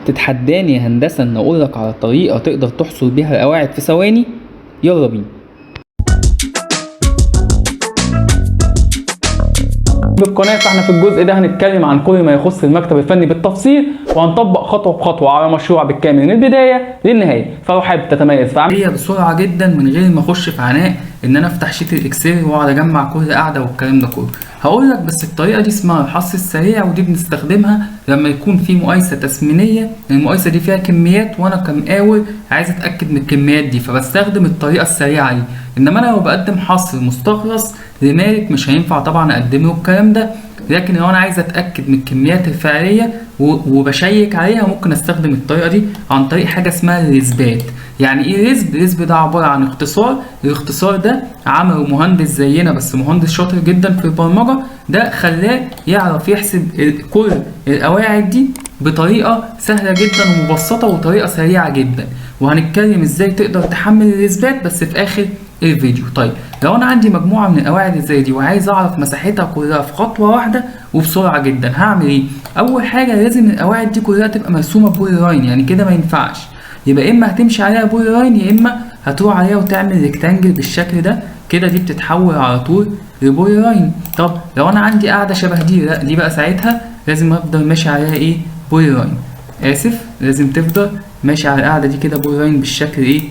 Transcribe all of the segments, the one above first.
تتحداني يا هندسة ان اقولك على طريقة تقدر تحصر بيها القواعد في ثواني؟ يلا بينا. بالقناة فاحنا في الجزء ده هنتكلم عن كل ما يخص المكتب الفني بالتفصيل، وهنطبق خطوة بخطوة على مشروع بالكامل من البداية للنهاية. فلو حابب تتميز فعملية بسرعة جدا من غير ما اخش في عناء ان انا افتح شيت الاكسل واقعد اجمع كل قاعدة والكلام ده كله، هقول لك بس الطريقة دي اسمها الحصر السريع، ودي بنستخدمها لما يكون في مقايسة تسمينية، المقايسة دي فيها كميات وانا كمقاول عايز اتاكد من الكميات دي، فبستخدم الطريقة السريعة دي. انما انا لو بقدم حصر مستخلص لمالك مش هينفع طبعا اقدم له الكلام ده، لكن لو انا عايز اتاكد من الكميات الفعليه وبشيك عليها ممكن استخدم الطريقه دي عن طريق حاجه اسمها الريزبات. يعني ايه ريزب؟ ريزب ده عباره عن اختصار، الاختصار ده عمله مهندس زينا بس مهندس شاطر جدا في البرمجه، ده خلاه يعرف يحسب كل القواعد دي بطريقه سهله جدا ومبسطه وطريقه سريعه جدا، وهنتكلم ازاي تقدر تحمل الريزبات بس في اخر الفيديو. طيب لو انا عندي مجموعه من القواعد زي دي وعايز اعرف مساحتها كلها في خطوه واحده وبسرعه جدا، هعمل ايه؟ اول حاجه لازم القواعد دي كلها تبقى مرسومه بولي لاين، يعني كده ما ينفعش، يبقى اما هتمشي عليها بولي لاين يا اما هتروح عليها وتعمل ريكتانجل بالشكل ده كده، دي بتتحول على طول لبولي لاين. طب لو انا عندي قاعده شبه دي، لا دي بقى ساعتها لازم افضل ماشي عليها ايه؟ بولي لاين، اسف لازم تفضل ماشي على القاعده دي كده بولي لاين بالشكل ايه؟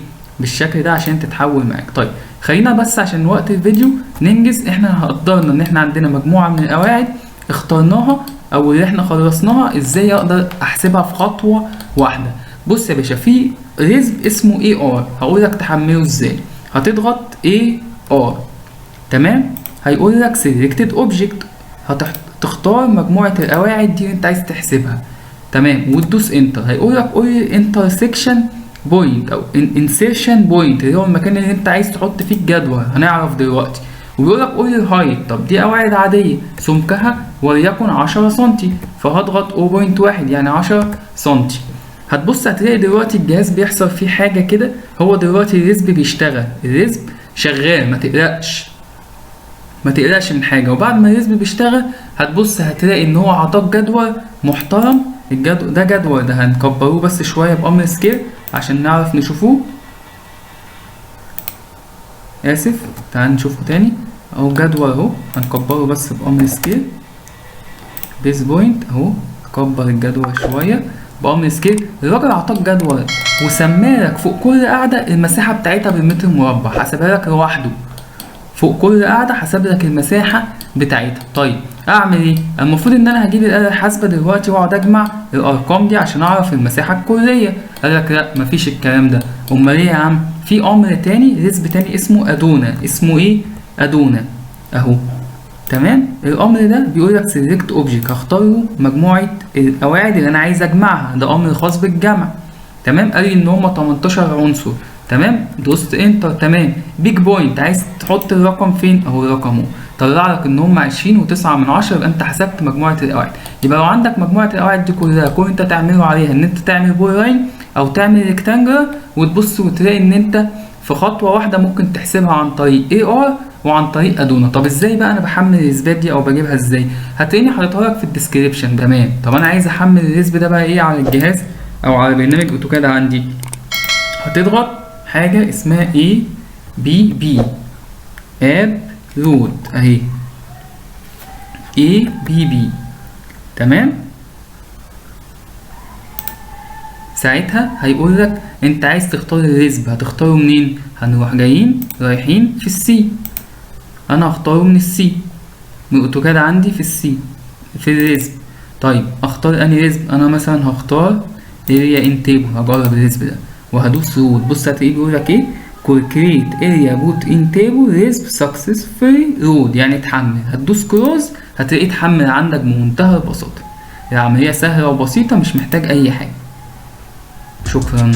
بالشكل ده عشان تتحول معاك. طيب خلينا بس عشان وقت الفيديو ننجز، احنا قدرنا ان احنا عندنا مجموعه من القواعد اخترناها او اللي احنا خلصناها، ازاي اقدر احسبها في خطوه واحده؟ بص يا باشا، في ريزب اسمه اي ار، هقول لك تحمله ازاي. هتضغط اي ار، تمام، هيقول لك سيلكتد اوبجكت، هتختار مجموعه القواعد دي اللي انت عايز تحسبها، تمام، وتدوس انتر. هيقول لك قول انترسكشن بوينت او انسيرشن بوينت اللي هو المكان اللي انت عايز تحط فيه الجدول، هنعرف دلوقتي. وبيقول لك قول الهايت، طب دي قواعد عاديه سمكها وليكن 10 سم، فهضغط 0.1 يعني 10 سم. هتبص هتلاقي دلوقتي الجهاز بيحصل فيه حاجه كده، هو دلوقتي الريزب بيشتغل، الريزب شغال، ما تقلقش من حاجه. وبعد ما الريزب بيشتغل هتبص هتلاقي ان هو عطاك جدول محترم. الجدول ده جدول ده هنكبروه بس شويه بامر سكيل عشان نعرف نشوفوه، اسف تعال نشوفه تاني اهو، جدول اهو هنكبره بس بامر سكيل، بيز بوينت اهو، كبر الجدول شويه بامر سكيل. الراجل عطاك جدول وسمالك فوق كل قاعده المساحه بتاعتها بالمتر مربع، حسبها لك لوحده فوق كل قاعده، حسب لك المساحه بتاعتها. طيب اعمل ايه؟ المفروض ان انا هجيب الاله الحاسبه دلوقتي واقعد اجمع الارقام دي عشان اعرف المساحه الكليه. قال لك لا مفيش الكلام ده. امال ايه يا عم؟ في امر تاني، ريزب تاني اسمه ادونا. اسمه ايه؟ ادونا اهو، تمام. الامر ده بيقول لك سيلكت اوبجكت، هختار له مجموعه القواعد اللي انا عايز اجمعها، ده امر خاص بالجمع، تمام. قال لي ان هم 18 عنصر، تمام، دوست انتر، تمام. بيج بوينت عايز تحط الرقم فين؟ اهو الرقم اهو، طلع لك ان هم 20.9، يبقى انت حسبت مجموعه القواعد. يبقى لو عندك مجموعه القواعد دي كلها كل انت تعمله عليها ان انت تعمل بول لاين او تعمل ريكتانجل، وتبص وتلاقي ان انت في خطوه واحده ممكن تحسبها عن طريق اي ار وعن طريق ادونا. طب ازاي بقى انا بحمل الريزبات دي او بجيبها ازاي؟ هتلاقيني حاططها لك في الديسكريبشن، تمام. طب انا عايز احمل الريزب ده بقى ايه على الجهاز او على برنامج اوتوكاد عندي، هتضغط حاجه اسمها اي بي بي اب لود اهي، اي بي بي، تمام. ساعتها هيقول لك انت عايز تختار الريزب، هتختاره منين؟ هنروح جايين رايحين في السي، انا هختاره من السي، من الاوتوكاد عندي في السي في الريزب. طيب اختار انهي ريزب؟ انا مثلا هختار اريا ان تيبل، هجرب الريزب ده وهدوس روت. بص هتلاقيه بيقول لك ايه؟ كريت اريا روت ان تيبل ريزب سكسسفولي رود، يعني اتحمل. هتدوس كلوز هتلاقيه اتحمل عندك بمنتهى البساطه. العمليه سهله وبسيطه، مش محتاج اي حاجه. شكرا.